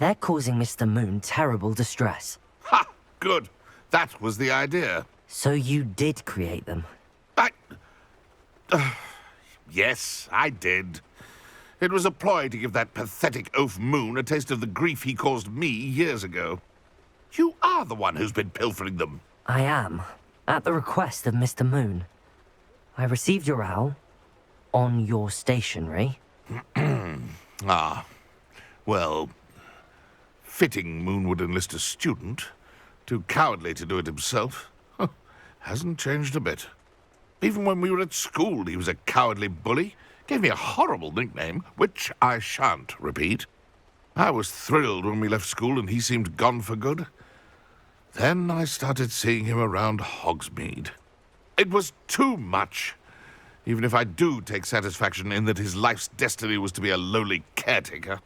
They're causing Mr. Moon terrible distress. Ha! Good. That was the idea. So you did create them? Yes, I did. It was a ploy to give that pathetic oaf Moon a taste of the grief he caused me years ago. You are the one who's been pilfering them. I am, at the request of Mr. Moon. I received your owl on your stationery. Ah, well, fitting Moon would enlist a student. Too cowardly to do it himself. Hasn't changed a bit. Even when we were at school, he was a cowardly bully. Gave me a horrible nickname, which I shan't repeat. I was thrilled when we left school and he seemed gone for good. Then I started seeing him around Hogsmeade. It was too much. Even if I do take satisfaction in that his life's destiny was to be a lowly caretaker.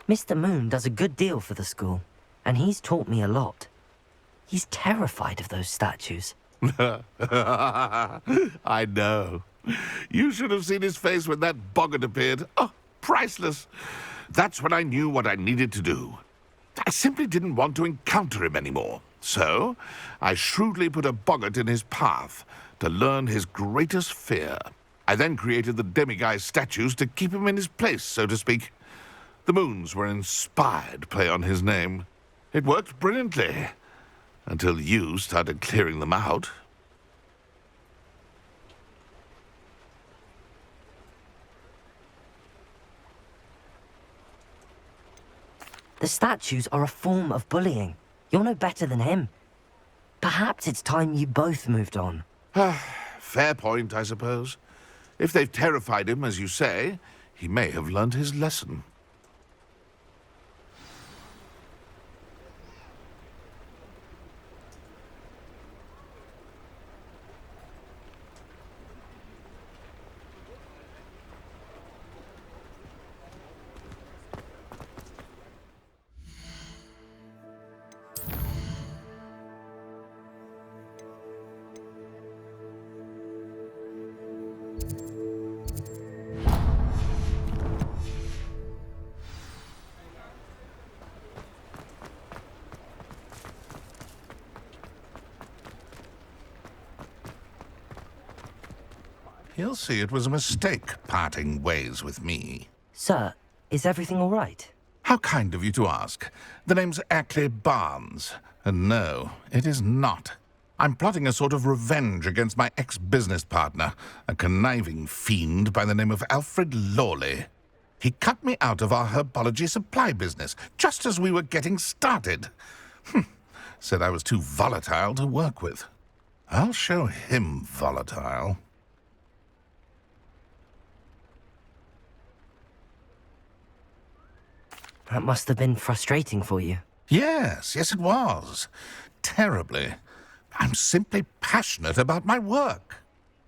Mr. Moon does a good deal for the school, and he's taught me a lot. He's terrified of those statues. I know. You should have seen his face when that boggart appeared. Oh, priceless. That's when I knew what I needed to do. I simply didn't want to encounter him anymore. So, I shrewdly put a boggart in his path to learn his greatest fear. I then created the demiguise statues to keep him in his place, so to speak. The moons were an inspired play on his name. It worked brilliantly, until you started clearing them out. The statues are a form of bullying. You're no better than him. Perhaps it's time you both moved on. Fair point, I suppose. If they've terrified him, as you say, he may have learned his lesson. He'll see it was a mistake parting ways with me. Sir, is everything all right? How kind of you to ask. The name's Ackley Barnes. And no, it is not. I'm plotting a sort of revenge against my ex-business partner, a conniving fiend by the name of Alfred Lawley. He cut me out of our herbology supply business, just as we were getting started. Said I was too volatile to work with. I'll show him volatile. That must have been frustrating for you. Yes, it was. Terribly. I'm simply passionate about my work.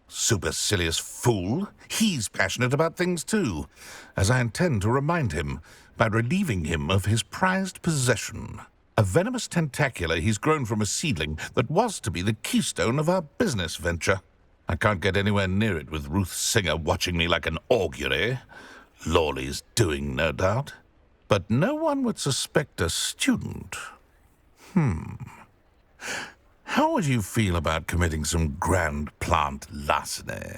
Supercilious fool. He's passionate about things too, as I intend to remind him by relieving him of his prized possession. A venomous tentacular he's grown from a seedling that was to be the keystone of our business venture. I can't get anywhere near it with Ruth Singer watching me like an augury. Lawley's doing, no doubt. But no one would suspect a student. How would you feel about committing some grand plant larceny?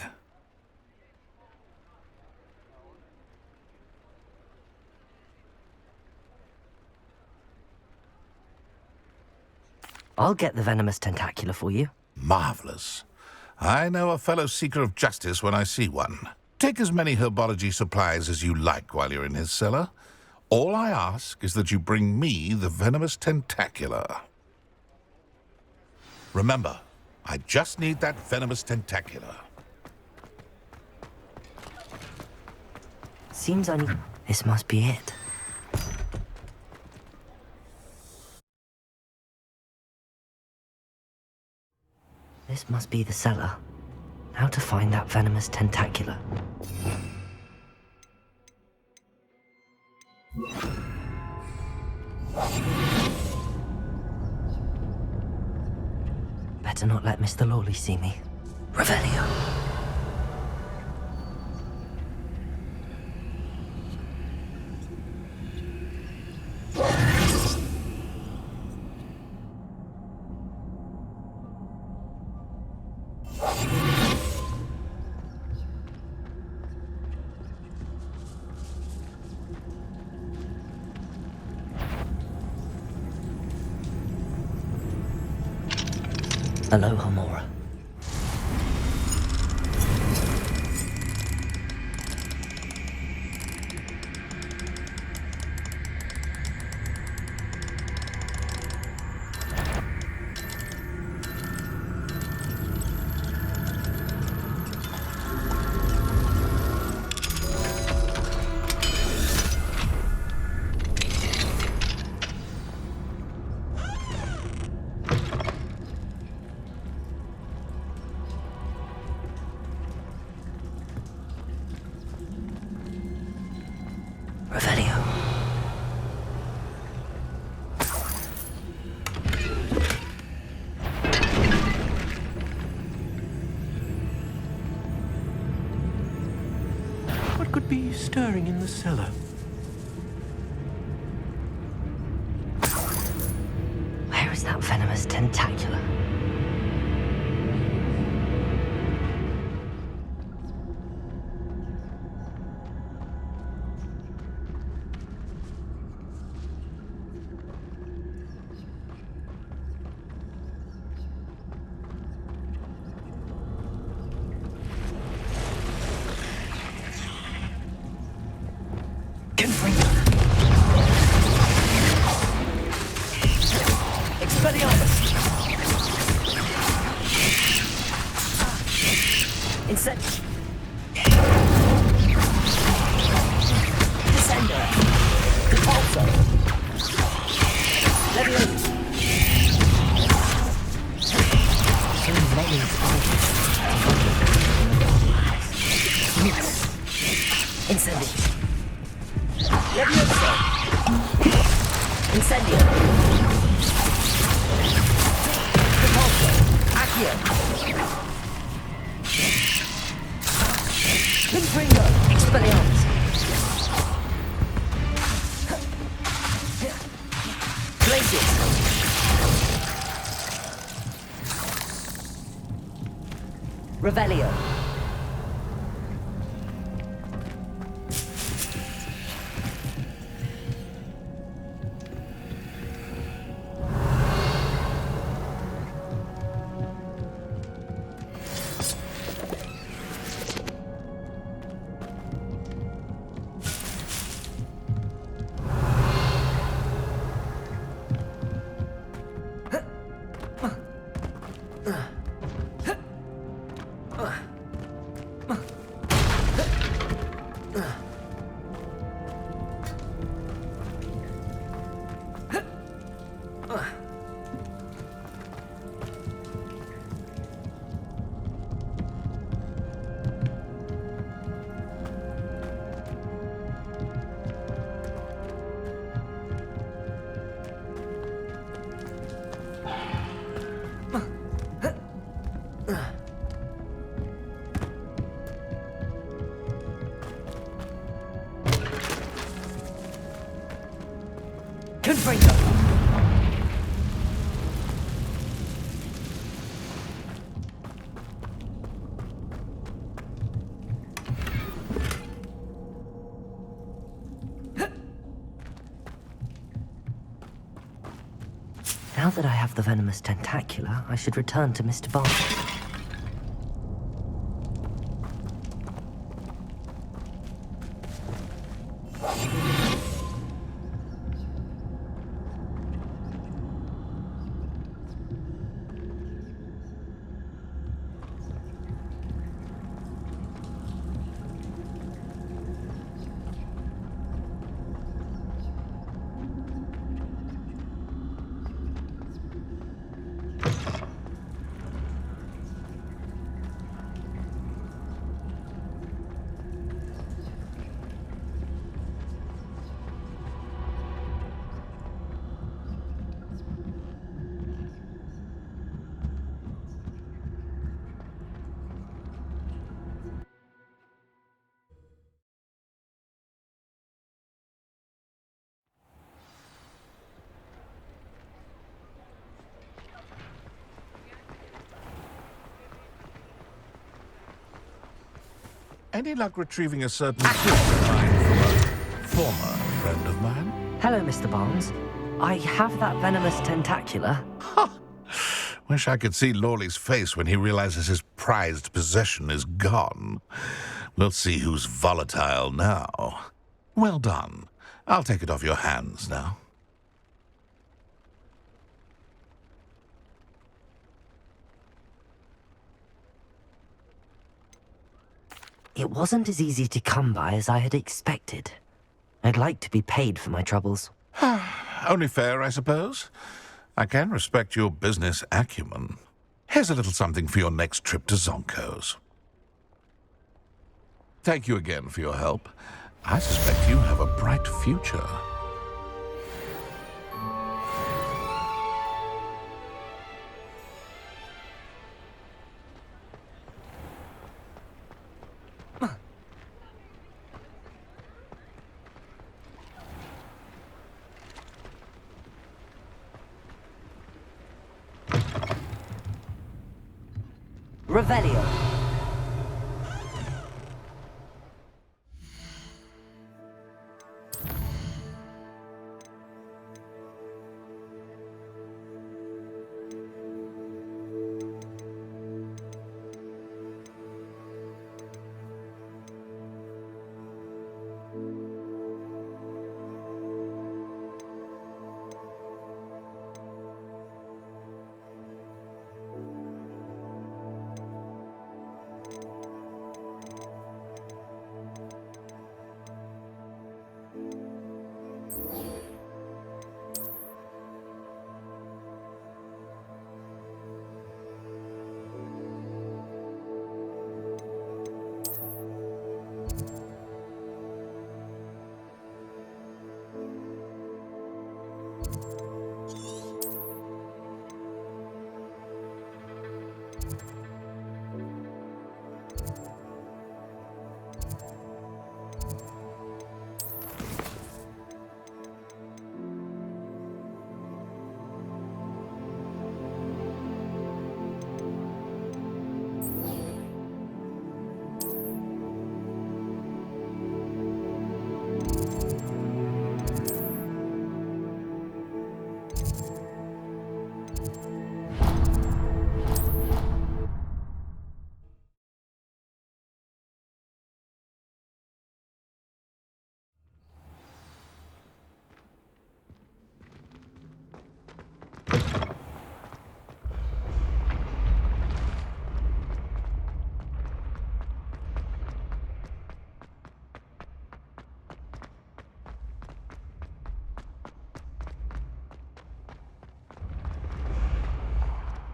I'll get the venomous tentacular for you. Marvelous. I know a fellow seeker of justice when I see one. Take as many herbology supplies as you like while you're in his cellar. All I ask is that you bring me the venomous tentacular. Remember, I just need that venomous tentacular. Seems I need... This must be it. This must be the cellar. How to find that venomous tentacular? Better not let Mr. Lawley see me. Revelio. Aloha, Mora. Revelio. What could be stirring in the cellar? Where is that venomous tentacula? Revelio. Now that I have the venomous tentacula, I should return to Mr. Barnes. Any luck retrieving a certain kryptonite from a former friend of mine? Hello, Mr. Barnes. I have that venomous tentacula. Wish I could see Lawley's face when he realizes his prized possession is gone. We'll see who's volatile now. Well done. I'll take it off your hands now. It wasn't as easy to come by as I had expected. I'd like to be paid for my troubles. Only fair, I suppose. I can respect your business acumen. Here's a little something for your next trip to Zonko's. Thank you again for your help. I suspect you have a bright future. Revelio.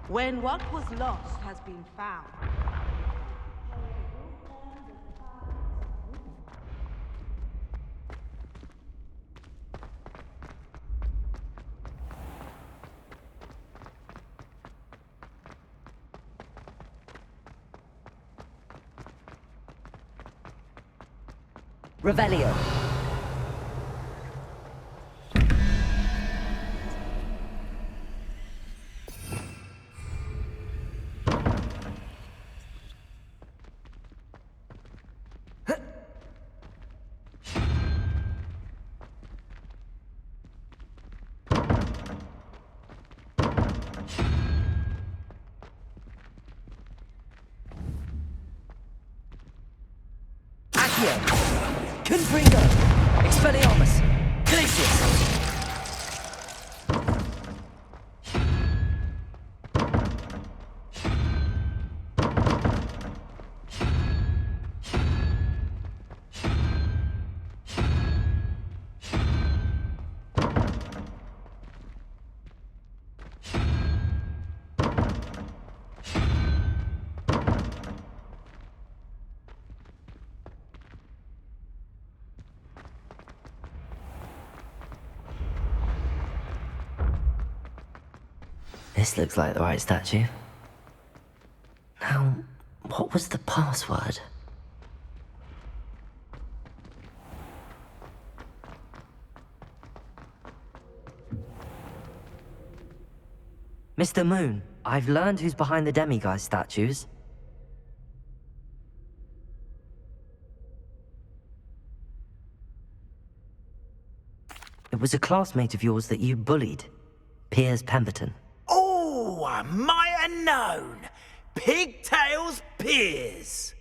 When what was lost has been found. Revelio. Accio. Confringo. Expelliarmus. Glacius. This looks like the right statue. Now, what was the password? Mr. Moon, I've learned who's behind the demiguise statues. It was a classmate of yours that you bullied, Piers Pemberton. Oh, my known. Pigtails Piers.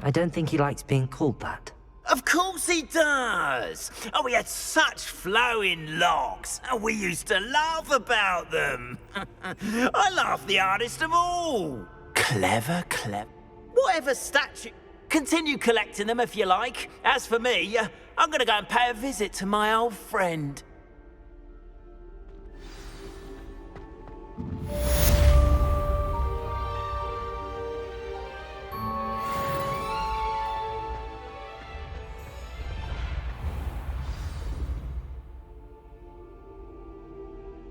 I don't think he likes being called that. Of course he does. Oh, we had such flowing locks, and we used to laugh about them. I laugh the hardest of all. Clever. Whatever statue. Continue collecting them if you like. As for me, I'm gonna go and pay a visit to my old friend.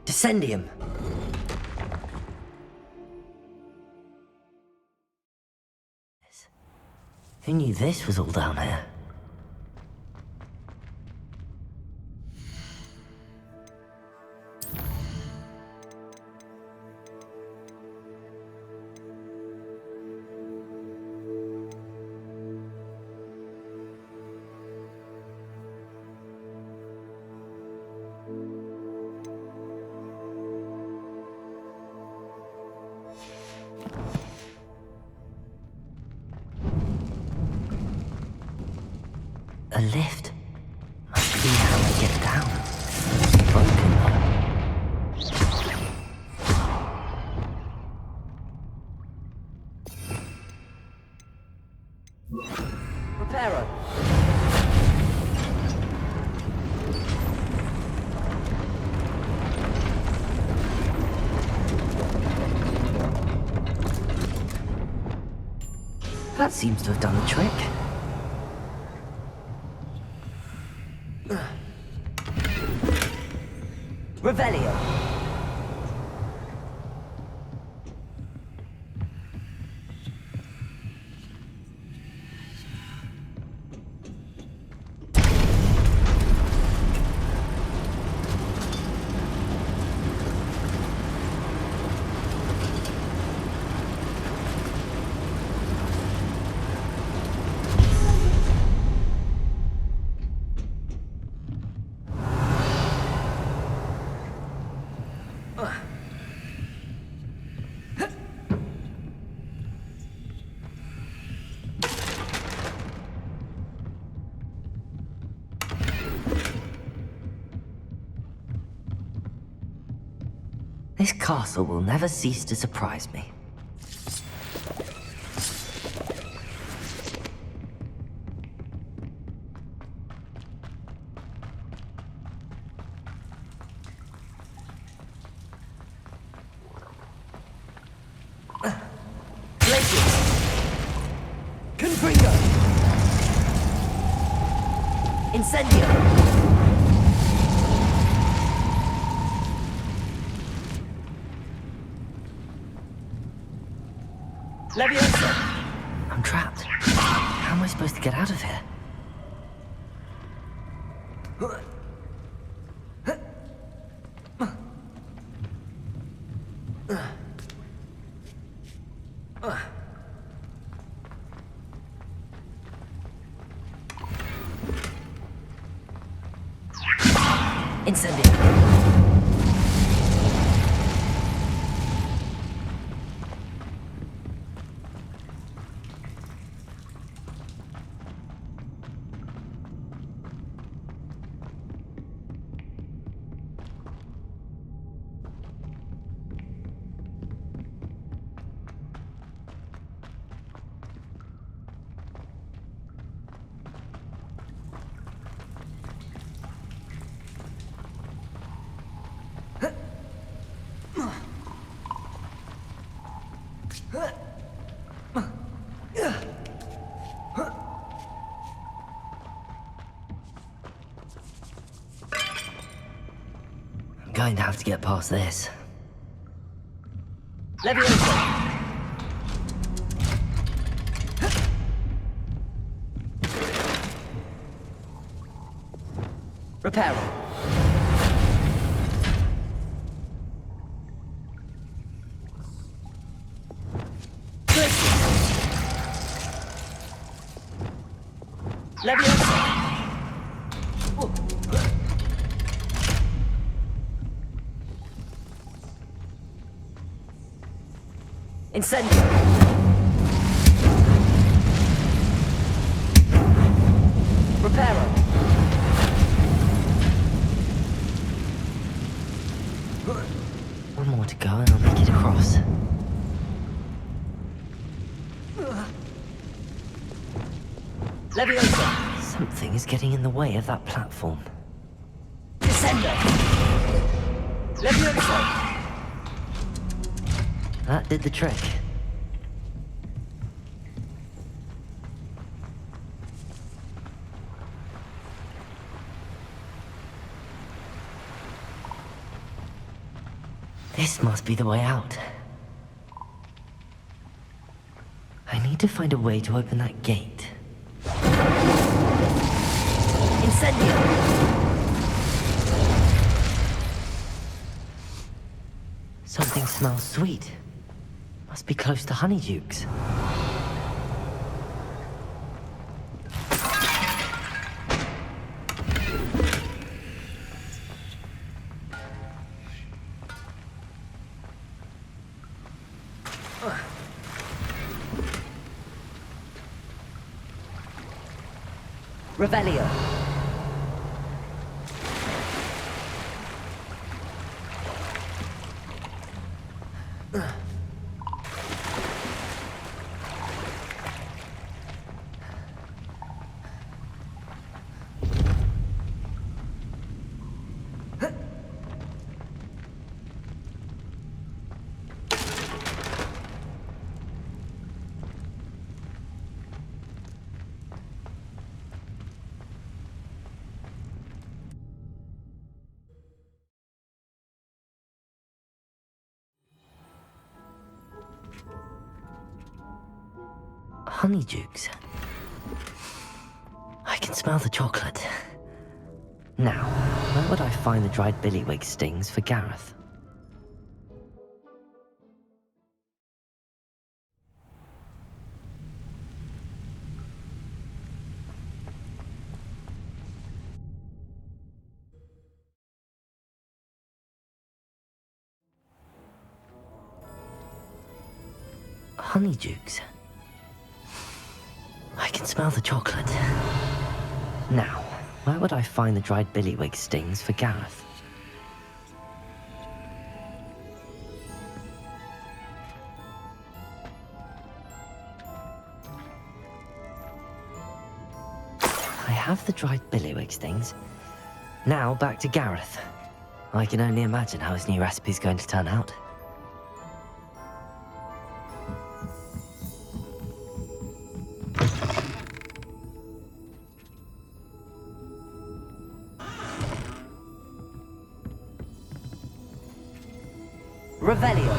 Descendium. Who knew this was all down here? A lift. Must be how I get down. Broken though. Reparo. That seems to have done the trick. Revelio. This castle will never cease to surprise me. Confringo! Incendio! Leviosa! I'm trapped. How am I supposed to get out of here? Incendio! I'm going to have to get past this. Leviosa! Reparo! Leviosa! Incendio! Reparo! One more to go and I'll make it across. Leviosa! Something is getting in the way of that platform. Descendo! Leviosa! That did the trick. This must be the way out. I need to find a way to open that gate. Incendio! Something smells sweet. Must be close to Honeydukes. Revelio. Honeydukes. I can smell the chocolate. Now, where would I find the dried billywig stings for Gareth? Honeydukes. I can smell the chocolate. Now, where would I find the dried billywig stings for Gareth? I have the dried billywig stings. Now back to Gareth. I can only imagine how his new recipe's going to turn out. Revelio.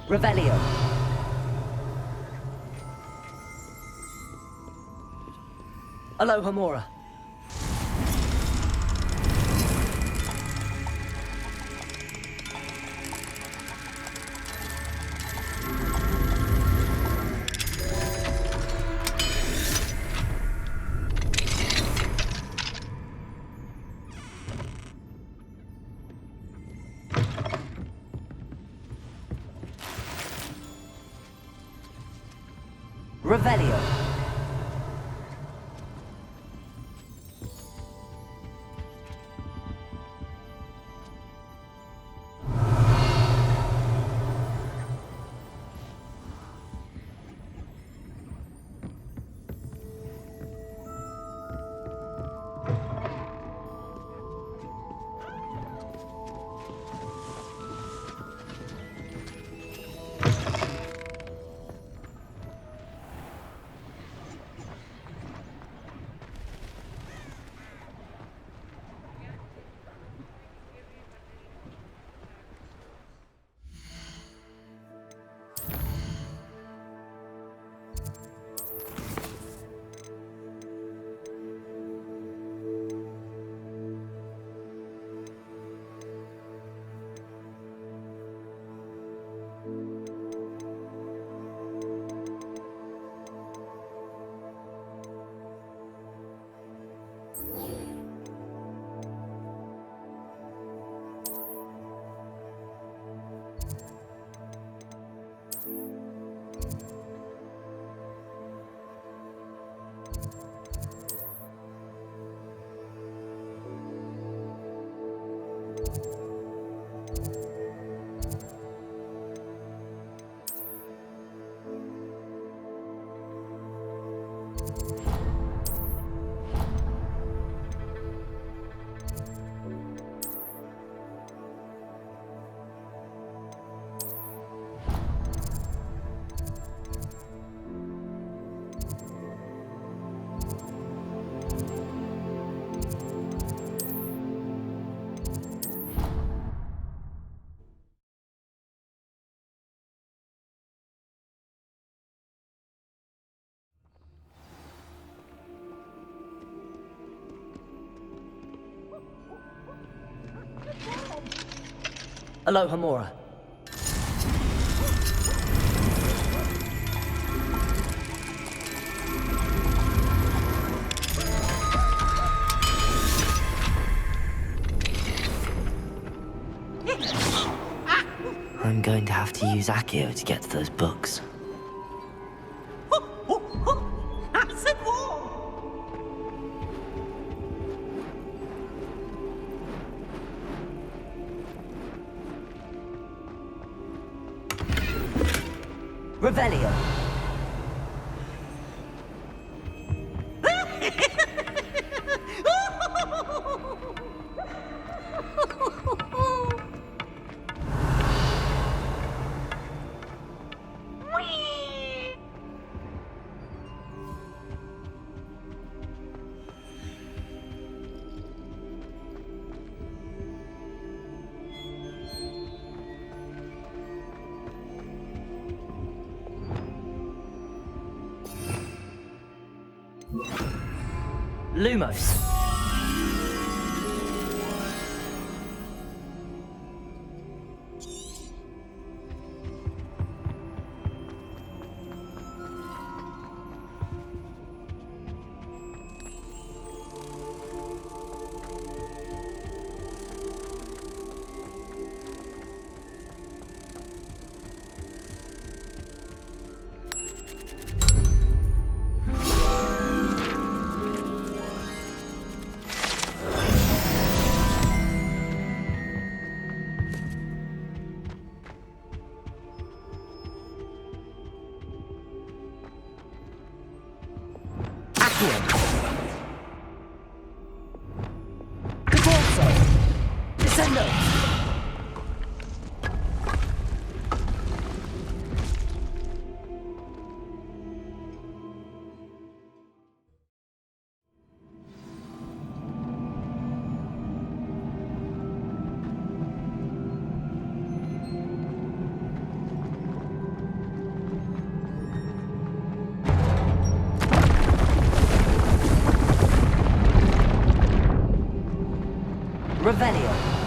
Revelio. Aloha Mora. Revelio. Aloha, Mora. I'm going to have to use Accio to get to those books. I said war! Revelio. Lumos. Revelio.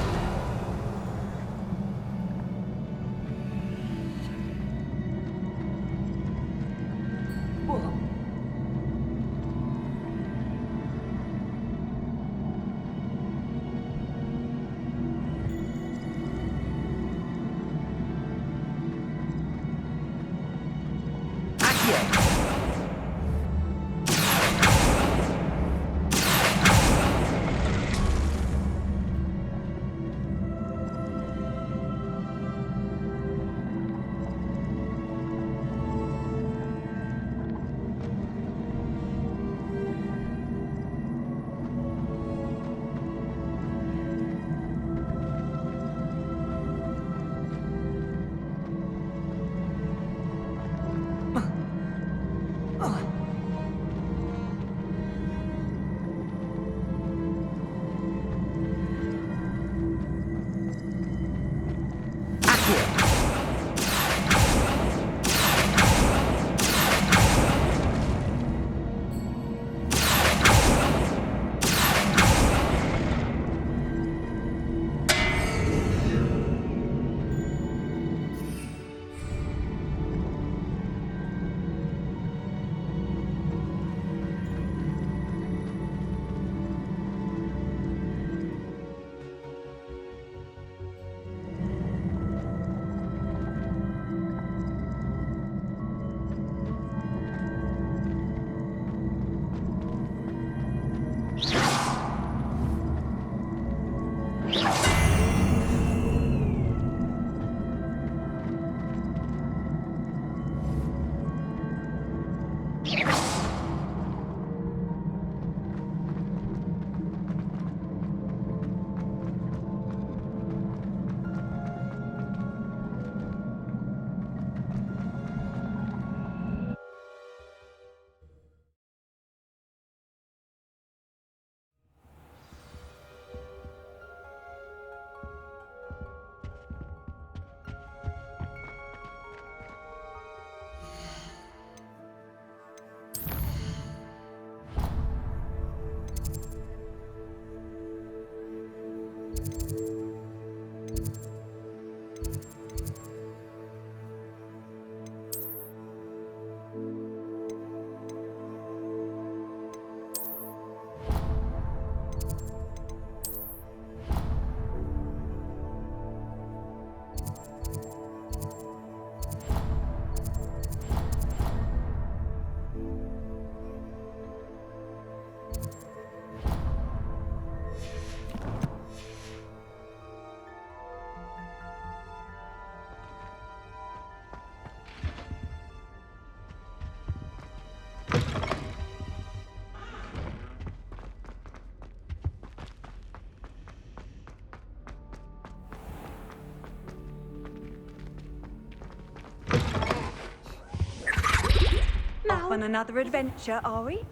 off on another adventure, are we?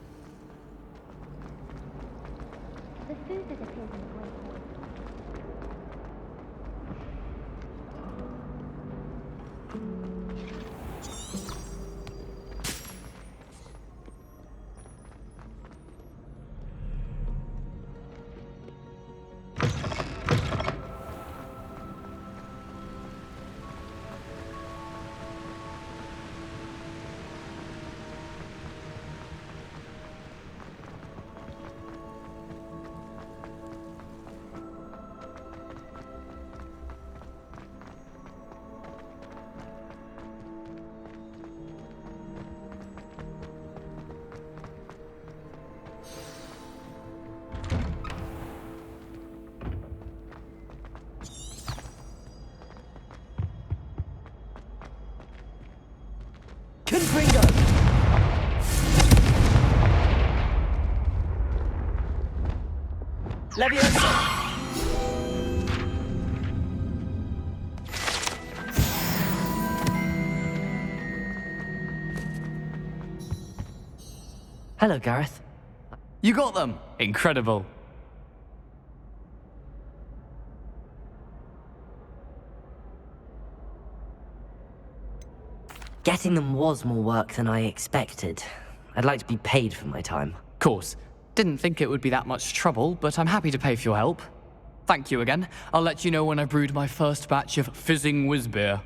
The food that appears in the Great Hall. Confringo! Leviosa! Hello, Gareth. You got them! Incredible. Getting them was more work than I expected. I'd like to be paid for my time. Course. Didn't think it would be that much trouble, but I'm happy to pay for your help. Thank you again. I'll let you know when I've brewed my first batch of fizzing whiz-beer.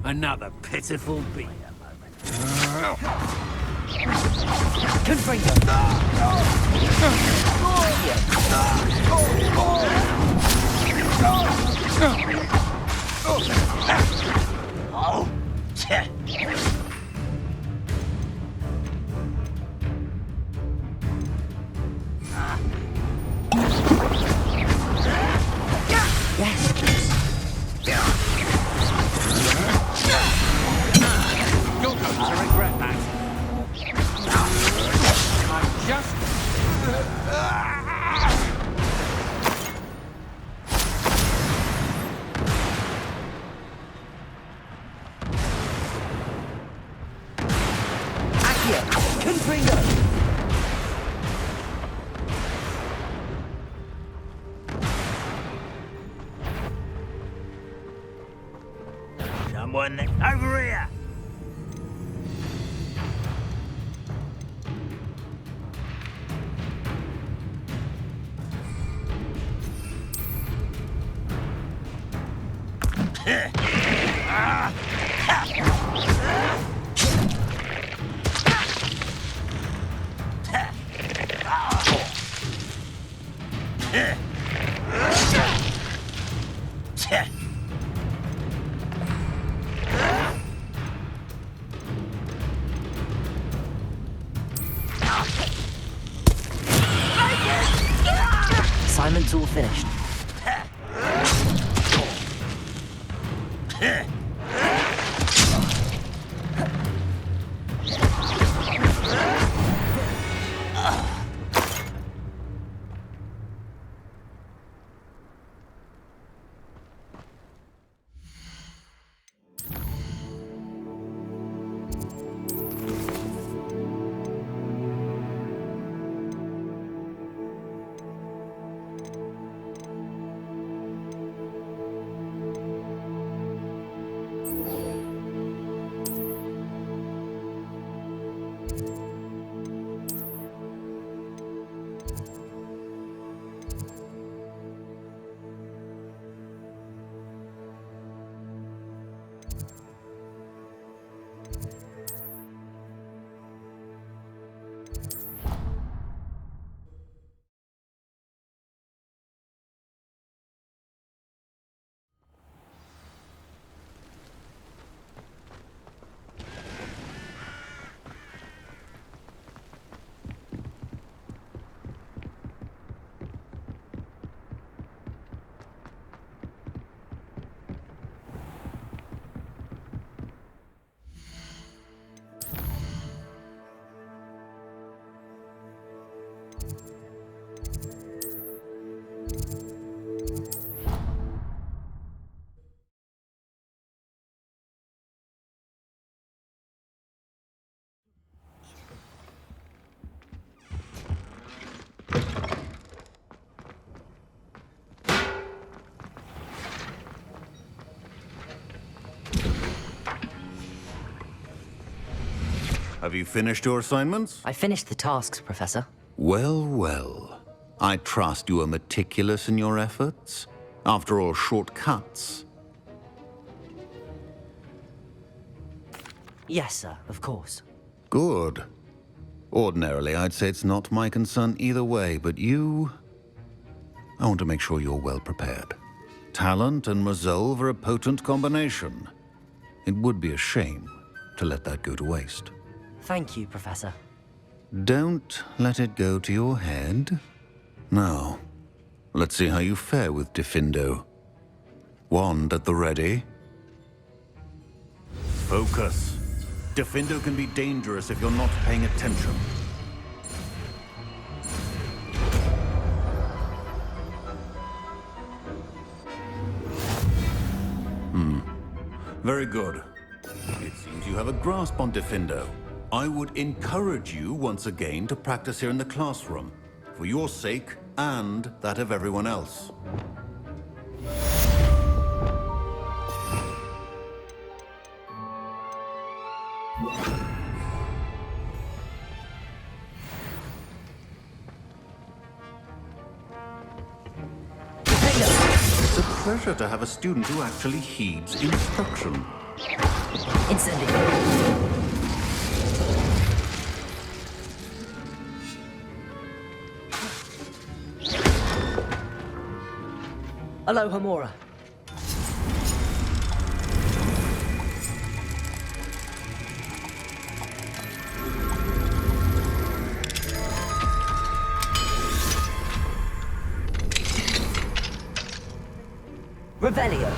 Another pitiful beast. Oh, You're going to regret that. I'm just... someone over here. Assignment's all finished. Have you finished your assignments? I finished the tasks, Professor. Well, well. I trust you are meticulous in your efforts. After all, shortcuts. Yes, sir, of course. Good. Ordinarily, I'd say it's not my concern either way, but you... I want to make sure you're well prepared. Talent and resolve are a potent combination. It would be a shame to let that go to waste. Thank you, Professor. Don't let it go to your head. Now, let's see how you fare with Diffindo. Wand at the ready. Focus. Diffindo can be dangerous if you're not paying attention. Very good. It seems you have a grasp on Diffindo. I would encourage you once again to practice here in the classroom, for your sake and that of everyone else. It's a pleasure to have a student who actually heeds instruction. Incendio. Aloha Mora. Revelio.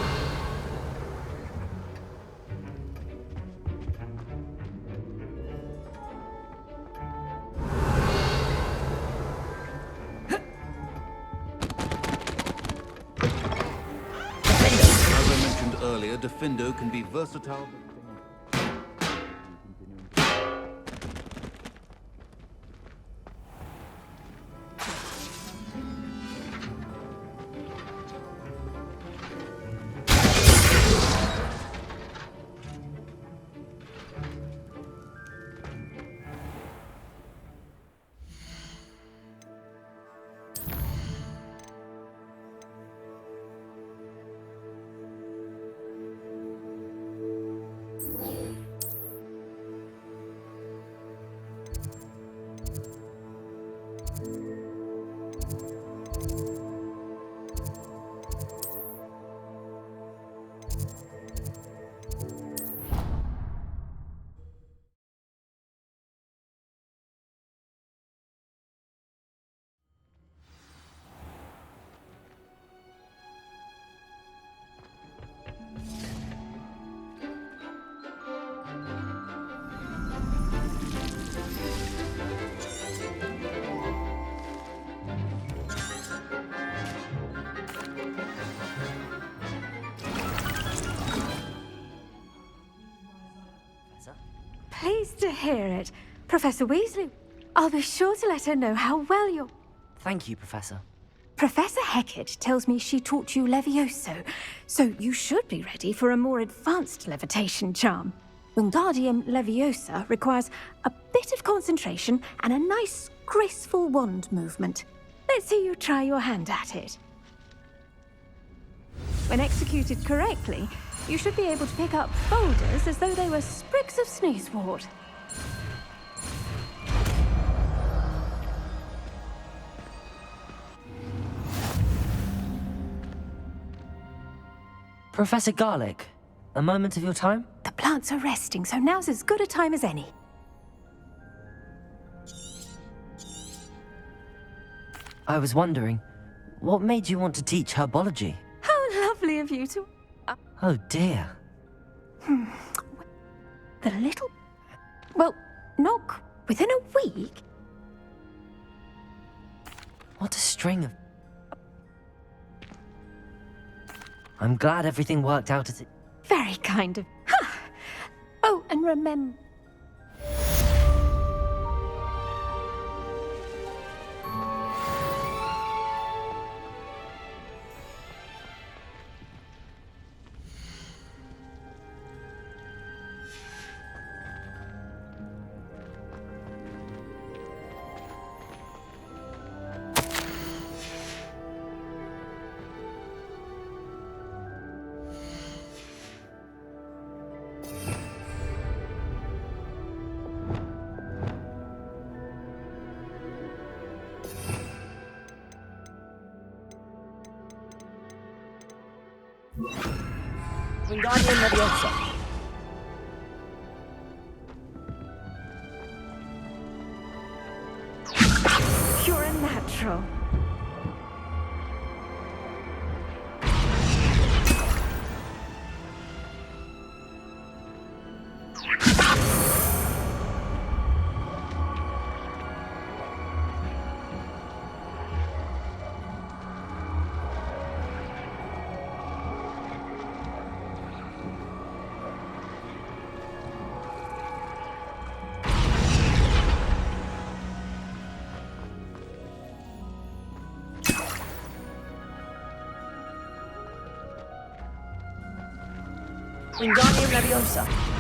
As I mentioned earlier, Defendo can be versatile. Pleased to hear it. Professor Weasley, I'll be sure to let her know how well you're... Thank you, Professor. Professor Hecat tells me she taught you Levioso, so you should be ready for a more advanced levitation charm. Wingardium Leviosa requires a bit of concentration and a nice, graceful wand movement. Let's see you try your hand at it. When executed correctly, you should be able to pick up boulders as though they were sprigs of sneezewort. Professor Garlick, a moment of your time? The plants are resting, so now's as good a time as any. I was wondering, what made you want to teach herbology? How lovely of you to... Oh dear. The little... Well, knock within a week? What a string of... I'm glad everything worked out as it... Very kind of... Oh, and remember... Wingardium Leviosa. You're a natural. Wingardium Leviosa.